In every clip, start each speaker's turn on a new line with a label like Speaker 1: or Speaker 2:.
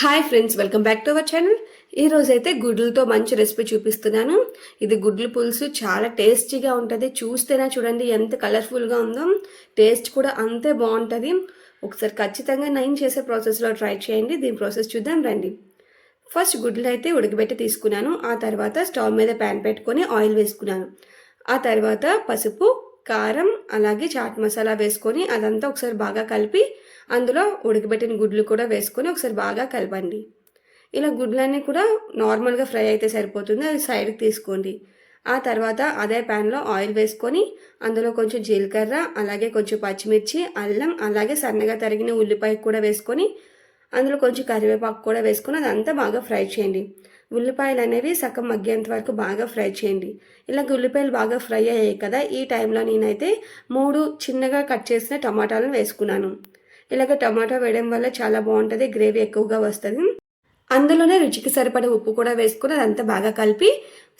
Speaker 1: Hi friends, welcome back to our channel. ఈరోజైతే గుడ్లతో మంచి recipe చూపిస్తున్నాను. ఇది గుడ్ల పులుసు చాలా టేస్టీగా ఉంటుంది. చూస్తేనే చూడండి ఎంత కలర్ఫుల్గా ఉందో, టేస్ట్ కూడా అంతే బాగుంటుంది. ఒకసారి ఖచ్చితంగా నేను చేసే ప్రాసెస్లో ట్రై చేయండి. దీని ప్రాసెస్ చూద్దాం రండి. ఫస్ట్ గుడ్లు అయితే ఉడకబెట్టి తీసుకున్నాను. ఆ తర్వాత స్టవ్ మీద ప్యాన్ పెట్టుకొని ఆయిల్ వేసుకున్నాను. ఆ తర్వాత పసుపు, కారం అలాగే చాట్ మసాలా వేసుకొని అదంతా ఒకసారి బాగా కలిపి అందులో ఉడకబెట్టిన గుడ్లు కూడా వేసుకొని ఒకసారి బాగా కలపండి. ఇలా గుడ్లన్నీ కూడా నార్మల్గా ఫ్రై అయితే సరిపోతుంది, అది సైడ్కి తీసుకోండి. ఆ తర్వాత అదే ప్యాన్లో ఆయిల్ వేసుకొని అందులో కొంచెం జీలకర్ర అలాగే కొంచెం పచ్చిమిర్చి, అల్లం అలాగే సన్నగా తరిగిన ఉల్లిపాయ కూడా వేసుకొని అందులో కొంచెం కరివేపాకు కూడా వేసుకొని అదంతా బాగా ఫ్రై చేయండి. ఉల్లిపాయలు అనేవి సగం మగ్గేంత వరకు బాగా ఫ్రై చేయండి. ఇలాగ ఉల్లిపాయలు బాగా ఫ్రై అయ్యాయి కదా, ఈ టైంలో నేనైతే 3 చిన్నగా కట్ చేసిన టమాటాలను వేసుకున్నాను. ఇలాగ టమాటా వేయడం వల్ల చాలా బాగుంటుంది, గ్రేవీ ఎక్కువగా వస్తుంది. అందులోనే రుచికి సరిపడే ఉప్పు కూడా వేసుకుని అదంతా బాగా కలిపి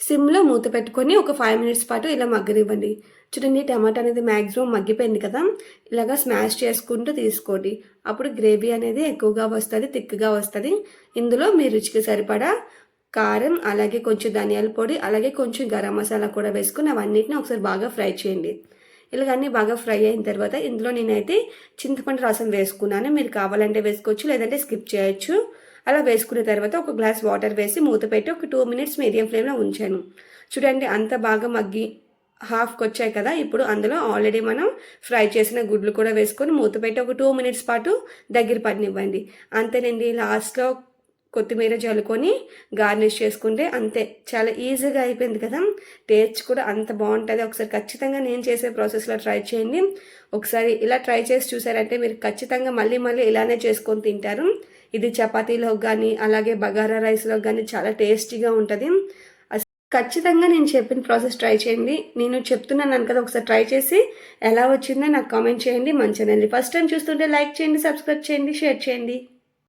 Speaker 1: సిమ్లో మూత పెట్టుకొని ఒక 5 మినిట్స్ పాటు ఇలా మగ్గనివ్వండి. చూడండి, టమాటా అనేది మ్యాక్సిమం మగ్గిపోయింది కదా, ఇలాగా స్మాష్ చేసుకుంటూ తీసుకోండి. అప్పుడు గ్రేవీ అనేది ఎక్కువగా వస్తుంది, థిక్గా వస్తుంది. ఇందులో మీ రుచికి సరిపడా కారం అలాగే కొంచెం ధనియాల పొడి అలాగే కొంచెం గరం మసాలా కూడా వేసుకుని అవన్నిటిని ఒకసారి బాగా ఫ్రై చేయండి. ఇలాగన్నీ బాగా ఫ్రై అయిన తర్వాత ఇందులో నేనైతే చింతపండు రసం వేసుకున్నాను. మీరు కావాలంటే వేసుకోవచ్చు, లేదంటే స్కిప్ చేయొచ్చు. అలా వేసుకున్న తర్వాత ఒక గ్లాస్ వాటర్ వేసి మూత పెట్టి ఒక 2 మినిట్స్ మీడియం ఫ్లేమ్లో ఉంచాను. చూడండి, అంత బాగా మగ్గి హాఫ్కి వచ్చాయి కదా, ఇప్పుడు అందులో ఆల్రెడీ మనం ఫ్రై చేసిన గుడ్లు కూడా వేసుకొని మూత పెట్టి ఒక 2 మినిట్స్ పాటు దగ్గర పడినివ్వండి. అంతేనండి, లాస్ట్లో కొత్తిమీర చల్లుకొని గార్నిష్ చేసుకుంటే అంతే, చాలా ఈజీగా అయిపోయింది కదా. టేస్ట్ కూడా అంత బాగుంటుంది. ఒకసారి ఖచ్చితంగా నేను చేసే ప్రాసెస్లో ట్రై చేయండి. ఒకసారి ఇలా ట్రై చేసి చూసారంటే మీరు ఖచ్చితంగా మళ్ళీ మళ్ళీ ఇలానే చేసుకొని తింటారు. ఇది చపాతీలో కానీ అలాగే బగారా రైస్లో కానీ చాలా టేస్టీగా ఉంటుంది. ఖచ్చితంగా నేను చెప్పిన ప్రాసెస్ ట్రై చేయండి. నేను చెప్తున్నాను కదా, ఒకసారి ట్రై చేసి ఎలా వచ్చిందో నాకు కామెంట్ చేయండి. మంచిదండి, ఫస్ట్ టైం చూస్తుంటే లైక్ చేయండి, సబ్స్క్రైబ్ చేయండి, షేర్ చేయండి.